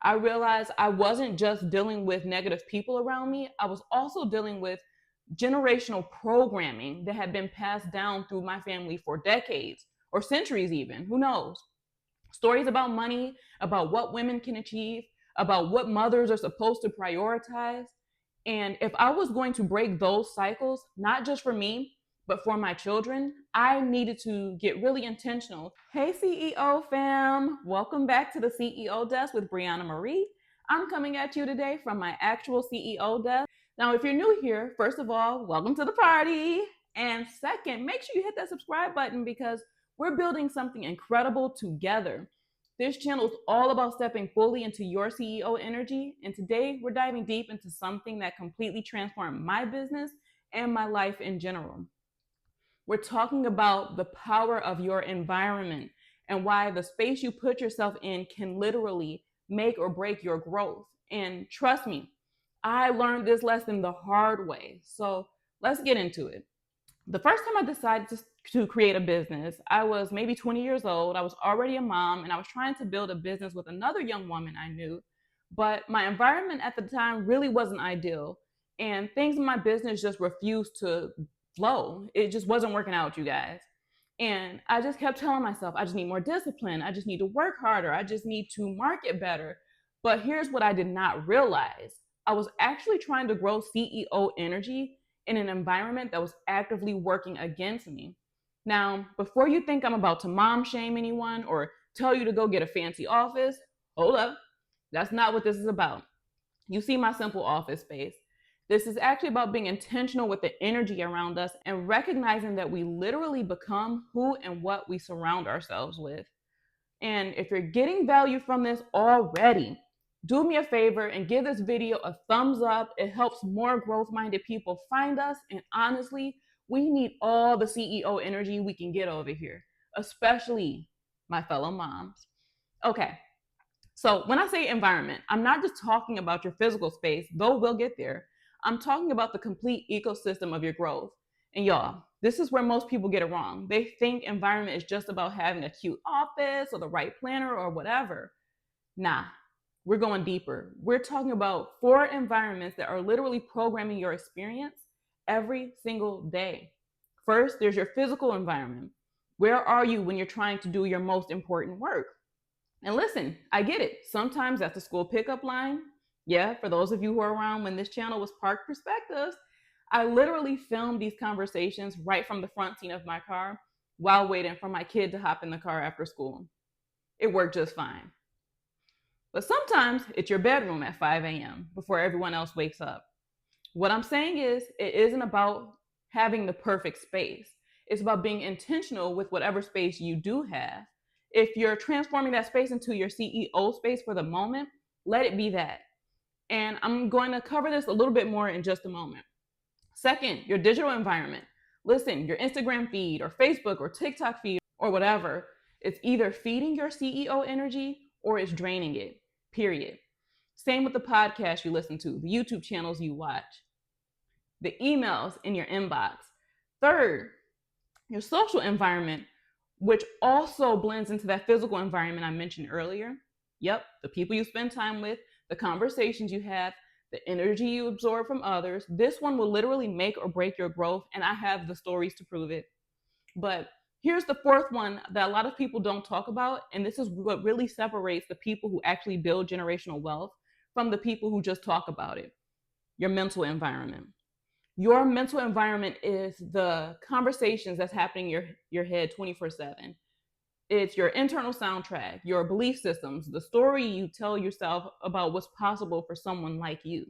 I realized I wasn't just dealing with negative people around me, I was also dealing with generational programming that had been passed down through my family for decades or centuries, even. Who knows? Stories about money, about what women can achieve, about what mothers are supposed to prioritize. And if I was going to break those cycles, not just for me, but for my children, I needed to get really intentional. Hey, CEO fam, welcome back to the CEO desk with Brianna Marie. I'm coming at you today from my actual CEO desk. Now, if you're new here, first of all, welcome to the party. And second, make sure you hit that subscribe button because we're building something incredible together. This channel is all about stepping fully into your CEO energy. And today we're diving deep into something that completely transformed my business and my life in general. We're talking about the power of your environment and why the space you put yourself in can literally make or break your growth. And trust me, I learned this lesson the hard way. So let's get into it. The first time I decided to create a business, I was maybe 20 years old. I was already a mom and I was trying to build a business with another young woman I knew. But my environment at the time really wasn't ideal. And things in my business just refused to flow. It just wasn't working out, you guys. And I just kept telling myself, I just need more discipline. I just need to work harder. I just need to market better. But here's what I did not realize. I was actually trying to grow CEO energy in an environment that was actively working against me. Now, before you think I'm about to mom shame anyone or tell you to go get a fancy office, hold up. That's not what this is about. You see my simple office space. This is actually about being intentional with the energy around us and recognizing that we literally become who and what we surround ourselves with. And if you're getting value from this already, do me a favor and give this video a thumbs up. It helps more growth-minded people find us. And honestly, we need all the CEO energy we can get over here, especially my fellow moms. Okay, so when I say environment, I'm not just talking about your physical space, though we'll get there. I'm talking about the complete ecosystem of your growth. And y'all, this is where most people get it wrong. They think environment is just about having a cute office or the right planner or whatever. Nah, we're going deeper. We're talking about 4 environments that are literally programming your experience every single day. First, there's your physical environment. Where are you when you're trying to do your most important work? And listen, I get it. Sometimes that's the school pickup line. Yeah, for those of you who are around when this channel was Park Perspectives, I literally filmed these conversations right from the front seat of my car while waiting for my kid to hop in the car after school. It worked just fine. But sometimes it's your bedroom at 5 a.m. before everyone else wakes up. What I'm saying is, it isn't about having the perfect space. It's about being intentional with whatever space you do have. If you're transforming that space into your CEO space for the moment, let it be that. And I'm going to cover this a little bit more in just a moment. Second, your digital environment. Listen, your Instagram feed or Facebook or TikTok feed or whatever, it's either feeding your CEO energy or it's draining it, period. Same with the podcast you listen to, the YouTube channels you watch, the emails in your inbox. Third, your social environment, which also blends into that physical environment I mentioned earlier. Yep, the people you spend time with, the conversations you have, the energy you absorb from others. This one will literally make or break your growth, and I have the stories to prove it. But here's the fourth one that a lot of people don't talk about, and this is what really separates the people who actually build generational wealth from the people who just talk about it. Your mental environment. Your mental environment is the conversations that's happening in your head 24/7. It's your internal soundtrack, your belief systems, the story you tell yourself about what's possible for someone like you.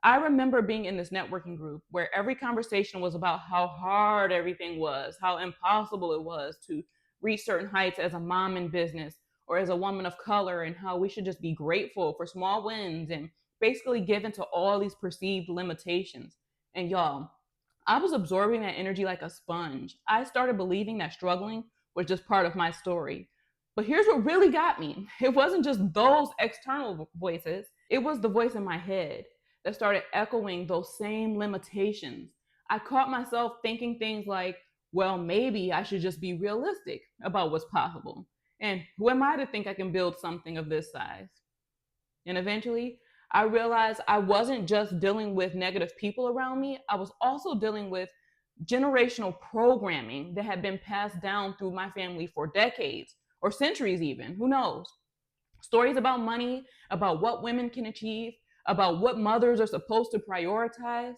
I remember being in this networking group where every conversation was about how hard everything was, how impossible it was to reach certain heights as a mom in business or as a woman of color, and how we should just be grateful for small wins and basically give into all these perceived limitations. And y'all, I was absorbing that energy like a sponge. I started believing that struggling was just part of my story. But here's what really got me. It wasn't just those external voices, it was the voice in my head that started echoing those same limitations. I caught myself thinking things like, well, maybe I should just be realistic about what's possible. And who am I to think I can build something of this size? And eventually, I realized I wasn't just dealing with negative people around me, I was also dealing with generational programming that had been passed down through my family for decades or centuries, even. Who knows? Stories about money, about what women can achieve, about what mothers are supposed to prioritize.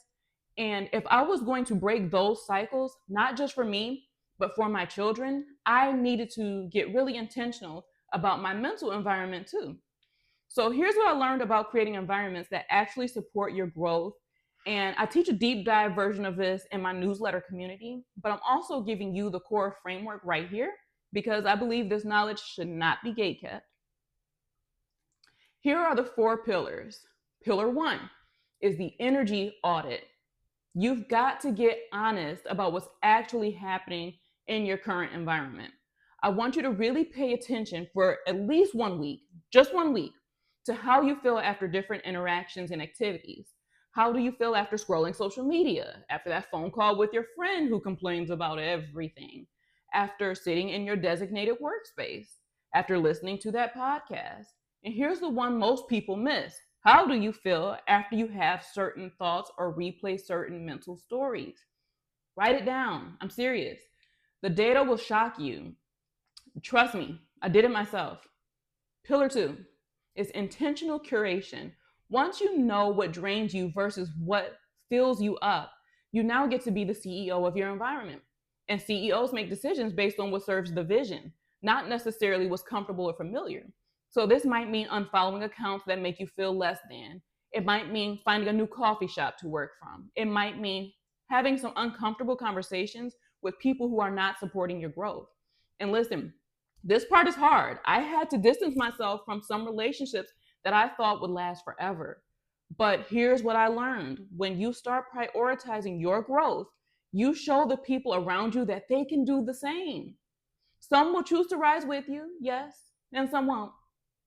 And if I was going to break those cycles, not just for me, but for my children, I needed to get really intentional about my mental environment too. So here's what I learned about creating environments that actually support your growth. And I teach a deep dive version of this in my newsletter community, but I'm also giving you the core framework right here because I believe this knowledge should not be gatekept. Here are the 4 pillars. Pillar 1 is the energy audit. You've got to get honest about what's actually happening in your current environment. I want you to really pay attention for at least 1 week, just 1 week, to how you feel after different interactions and activities. How do you feel after scrolling social media? After that phone call with your friend who complains about everything? After sitting in your designated workspace? After listening to that podcast? And here's the one most people miss. How do you feel after you have certain thoughts or replay certain mental stories? Write it down. I'm serious. The data will shock you. Trust me, I did it myself. Pillar 2 is intentional curation. Once you know what drains you versus what fills you up, you now get to be the CEO of your environment. And CEOs make decisions based on what serves the vision, not necessarily what's comfortable or familiar. So this might mean unfollowing accounts that make you feel less than. It might mean finding a new coffee shop to work from. It might mean having some uncomfortable conversations with people who are not supporting your growth. And listen, this part is hard. I had to distance myself from some relationships that I thought would last forever. But here's what I learned: when you start prioritizing your growth, you show the people around you that they can do the same. Some will choose to rise with you, yes, and some won't.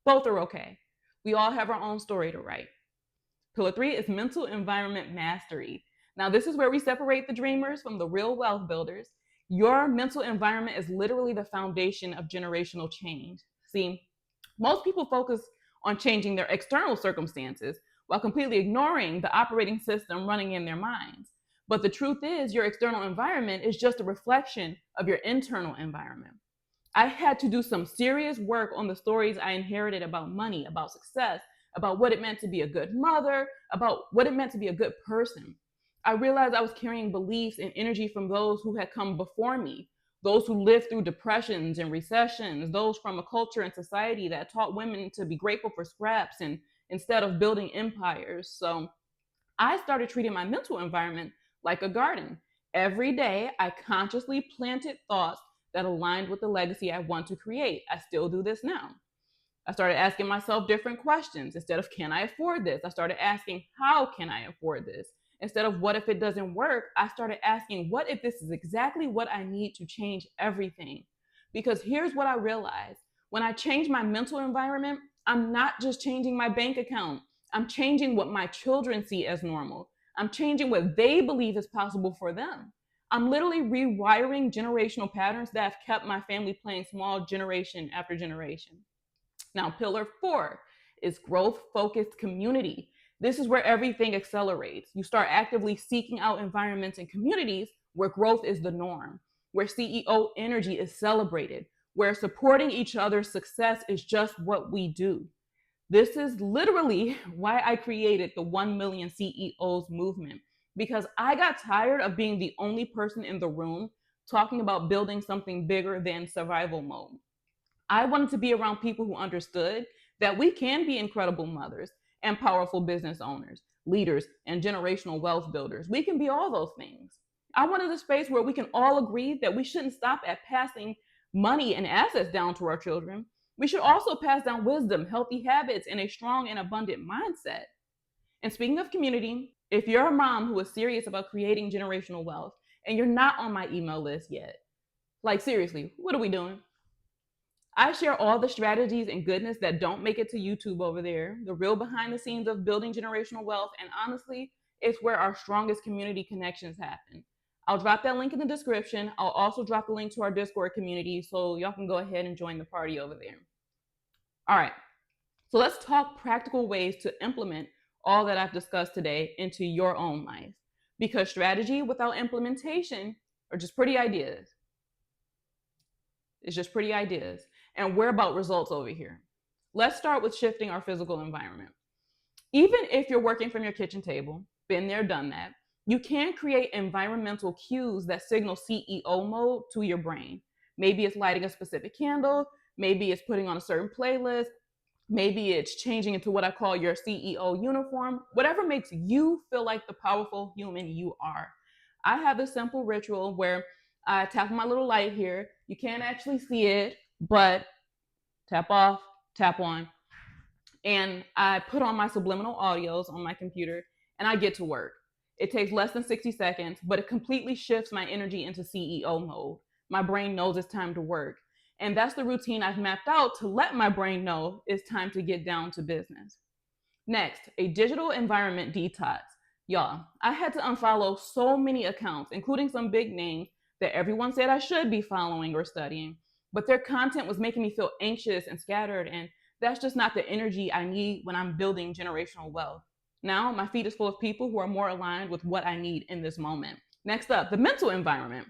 Both are okay. We all have our own story to write. Pillar 3 is mental environment mastery. Now, this is where we separate the dreamers from the real wealth builders. Your mental environment is literally the foundation of generational change. See, most people focus on changing their external circumstances while completely ignoring the operating system running in their minds. But the truth is, your external environment is just a reflection of your internal environment. I had to do some serious work on the stories I inherited about money, about success, about what it meant to be a good mother, about what it meant to be a good person. I realized I was carrying beliefs and energy from those who had come before me, those who lived through depressions and recessions, those from a culture and society that taught women to be grateful for scraps and instead of building empires. So I started treating my mental environment like a garden. Every day, I consciously planted thoughts that aligned with the legacy I want to create. I still do this now. I started asking myself different questions. Instead of can I afford this, I started asking how can I afford this? Instead of what if it doesn't work, I started asking what if this is exactly what I need to change everything? Because here's what I realized: when I change my mental environment, I'm not just changing my bank account, I'm changing what my children see as normal. I'm changing what they believe is possible for them. I'm literally rewiring generational patterns that have kept my family playing small generation after generation. Now, pillar 4 is growth focused community. This is where everything accelerates. You start actively seeking out environments and communities where growth is the norm, where CEO energy is celebrated, where supporting each other's success is just what we do. This is literally why I created the 1 million CEOs movement, because I got tired of being the only person in the room talking about building something bigger than survival mode. I wanted to be around people who understood that we can be incredible mothers and powerful business owners, leaders, and generational wealth builders. We can be all those things. I wanted a space where we can all agree that we shouldn't stop at passing money and assets down to our children. We should also pass down wisdom, healthy habits, and a strong and abundant mindset. And speaking of community, if you're a mom who is serious about creating generational wealth and you're not on my email list yet, like seriously, what are we doing? I share all the strategies and goodness that don't make it to YouTube over there, the real behind the scenes of building generational wealth, and honestly, it's where our strongest community connections happen. I'll drop that link in the description. I'll also drop the link to our Discord community so y'all can go ahead and join the party over there. All right. So let's talk practical ways to implement all that I've discussed today into your own life. Because strategy without implementation are just pretty ideas. It's just pretty ideas. And we're about results over here. Let's start with shifting our physical environment. Even if you're working from your kitchen table, been there, done that, you can create environmental cues that signal CEO mode to your brain. Maybe it's lighting a specific candle, maybe it's putting on a certain playlist, maybe it's changing into what I call your CEO uniform, whatever makes you feel like the powerful human you are. I have a simple ritual where I tap on my little light here. You can't actually see it, but tap off, tap on, and I put on my subliminal audios on my computer and I get to work. It takes less than 60 seconds, but it completely shifts my energy into CEO mode. My brain knows it's time to work. And that's the routine I've mapped out to let my brain know it's time to get down to business. Next, a digital environment detox. Y'all, I had to unfollow so many accounts, including some big names that everyone said I should be following or studying, but their content was making me feel anxious and scattered, and that's just not the energy I need when I'm building generational wealth. Now, my feed is full of people who are more aligned with what I need in this moment. Next up, the mental environment.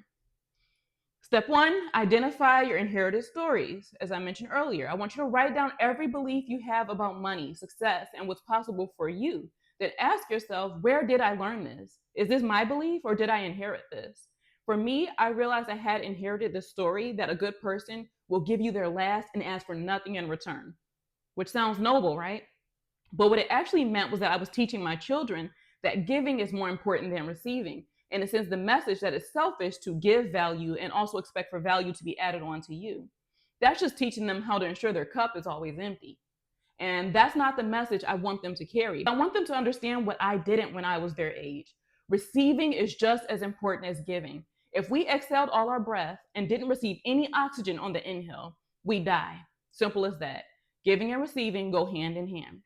Step one, identify your inherited stories. As I mentioned earlier, I want you to write down every belief you have about money, success, and what's possible for you. Then ask yourself, where did I learn this? Is this my belief or did I inherit this? For me, I realized I had inherited the story that a good person will give you their last and ask for nothing in return, which sounds noble, right? But what it actually meant was that I was teaching my children that giving is more important than receiving. And it sends the message that it's selfish to give value and also expect for value to be added on to you. That's just teaching them how to ensure their cup is always empty. And that's not the message I want them to carry. I want them to understand what I didn't when I was their age. Receiving is just as important as giving. If we exhaled all our breath and didn't receive any oxygen on the inhale, we die. Simple as that. Giving and receiving go hand in hand.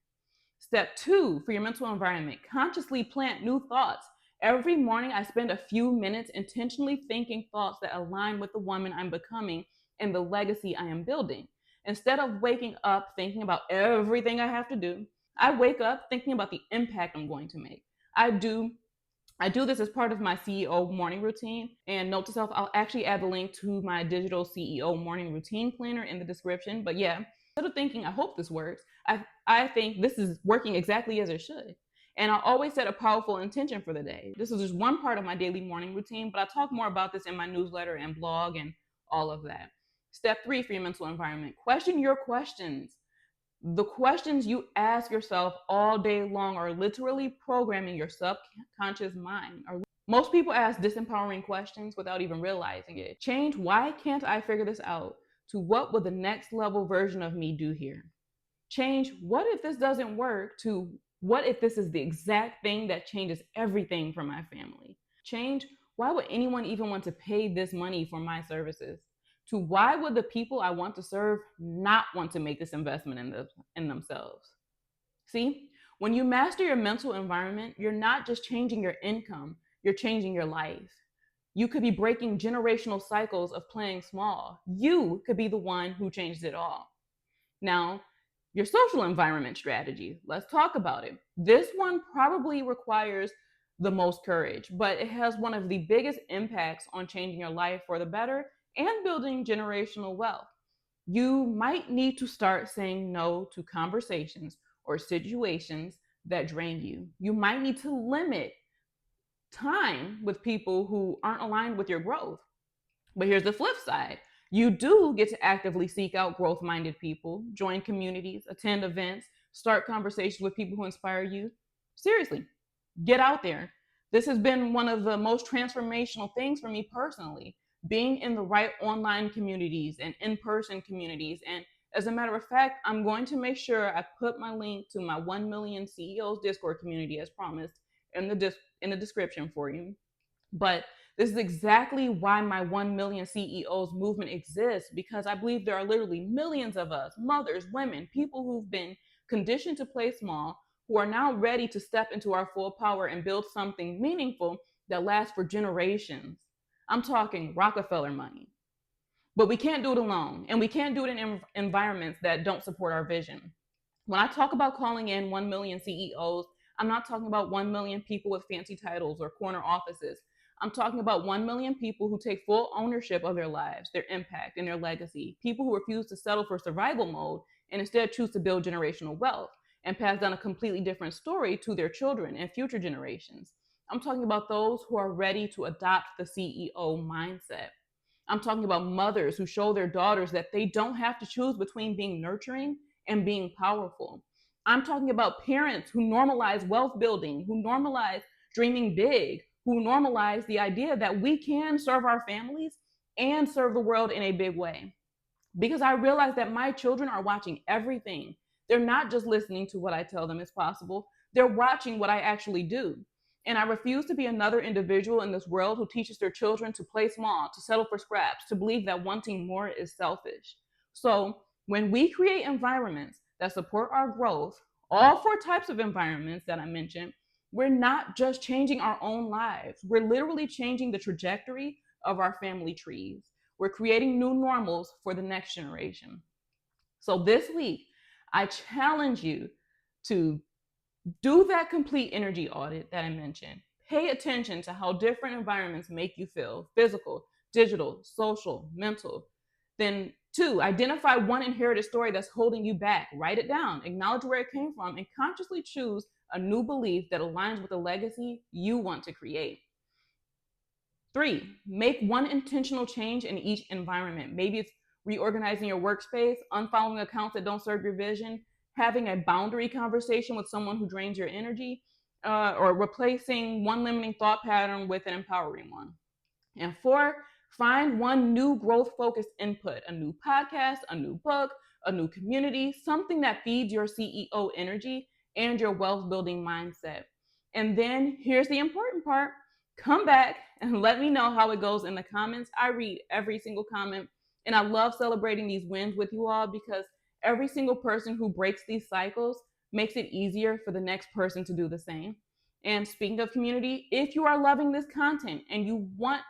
Step two, for your mental environment, consciously plant new thoughts. Every morning, I spend a few minutes intentionally thinking thoughts that align with the woman I'm becoming and the legacy I am building. Instead of waking up thinking about everything I have to do, I wake up thinking about the impact I'm going to make. I do this as part of my CEO morning routine. And note to self, I'll actually add the link to my digital CEO morning routine planner in the description. But yeah, instead of thinking, I hope this works, I think this is working exactly as it should. And I always set a powerful intention for the day. This is just one part of my daily morning routine, but I talk more about this in my newsletter and blog and all of that. Step three for your mental environment, question your questions. The questions you ask yourself all day long are literally programming your subconscious mind. Most people ask disempowering questions without even realizing it. Change, why can't I figure this out? To what would the next level version of me do here? Change, what if this doesn't work? To what if this is the exact thing that changes everything for my family? Change, why would anyone even want to pay this money for my services? To why would the people I want to serve not want to make this investment in themselves? See, when you master your mental environment, you're not just changing your income, you're changing your life. You could be breaking generational cycles of playing small. You could be the one who changes it all. Now, your social environment strategy, let's talk about it. This one probably requires the most courage, but it has one of the biggest impacts on changing your life for the better and building generational wealth. You might need to start saying no to conversations or situations that drain you. You might need to limit time with people who aren't aligned with your growth. But here's the flip side. You do get to actively seek out growth minded people, join communities, attend events, start conversations with people who inspire you. Seriously, get out there. This has been one of the most transformational things for me personally, being in the right online communities and in person communities. And as a matter of fact, I'm going to make sure I put my link to my 1 million CEOs Discord community as promised in the description for you. But this is exactly why my 1 million CEOs movement exists, because I believe there are literally millions of us, mothers, women, people who've been conditioned to play small, who are now ready to step into our full power and build something meaningful that lasts for generations. I'm talking Rockefeller money. But we can't do it alone, and we can't do it in environments that don't support our vision. When I talk about calling in 1 million CEOs, I'm not talking about 1 million people with fancy titles or corner offices. I'm talking about 1 million people who take full ownership of their lives, their impact, and their legacy. People who refuse to settle for survival mode and instead choose to build generational wealth and pass down a completely different story to their children and future generations. I'm talking about those who are ready to adopt the CEO mindset. I'm talking about mothers who show their daughters that they don't have to choose between being nurturing and being powerful. I'm talking about parents who normalize wealth building, who normalize dreaming big, who normalize the idea that we can serve our families and serve the world in a big way. Because I realize that my children are watching everything. They're not just listening to what I tell them is possible, they're watching what I actually do. And I refuse to be another individual in this world who teaches their children to play small, to settle for scraps, to believe that wanting more is selfish. So, when we create environments that support our growth, all four types of environments that I mentioned, we're not just changing our own lives, we're literally changing the trajectory of our family trees. We're creating new normals for the next generation. So this week, I challenge you to do that complete energy audit that I mentioned. Pay attention to how different environments make you feel: physical, digital, social, mental. Then, two, identify one inherited story that's holding you back. Write it down, acknowledge where it came from, and consciously choose a new belief that aligns with the legacy you want to create. Three, make one intentional change in each environment. Maybe it's reorganizing your workspace, unfollowing accounts that don't serve your vision, having a boundary conversation with someone who drains your energy, or replacing one limiting thought pattern with an empowering one. And four, find one new growth focused input: a new podcast, a new book, a new community, something that feeds your CEO energy and your wealth building mindset. And then here's the important part: come back and let me know how it goes in the comments. I read every single comment, and I love celebrating these wins with you all, because every single person who breaks these cycles makes it easier for the next person to do the same. And speaking of community, if you are loving this content and you want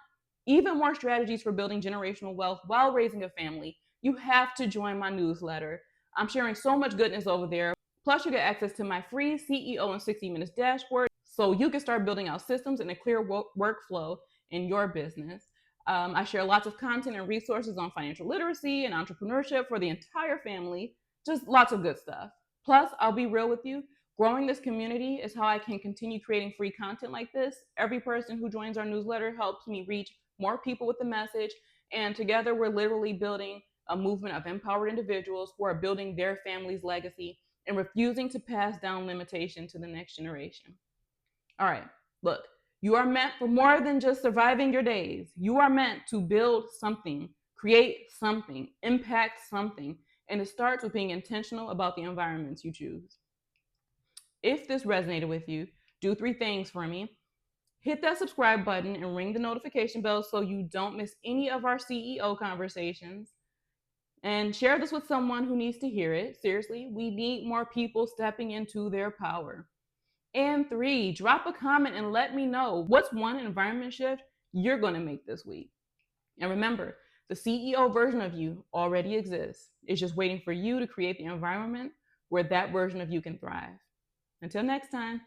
even more strategies for building generational wealth while raising a family, you have to join my newsletter. I'm sharing so much goodness over there. Plus, you get access to my free CEO in 60 Minutes dashboard, so you can start building out systems and a clear workflow in your business. I share lots of content and resources on financial literacy and entrepreneurship for the entire family. Just lots of good stuff. Plus, I'll be real with you, growing this community is how I can continue creating free content like this. Every person who joins our newsletter helps me reach more people with the message, and together we're literally building a movement of empowered individuals who are building their family's legacy and refusing to pass down limitation to the next generation. All right, look, you are meant for more than just surviving your days. You are meant to build something, create something, impact something, and it starts with being intentional about the environments you choose. If this resonated with you, do three things for me. Hit that subscribe button and ring the notification bell so you don't miss any of our CEO conversations. And share this with someone who needs to hear it. Seriously, we need more people stepping into their power. And three, drop a comment and let me know what's one environment shift you're going to make this week. And remember, the CEO version of you already exists. It's just waiting for you to create the environment where that version of you can thrive. Until next time.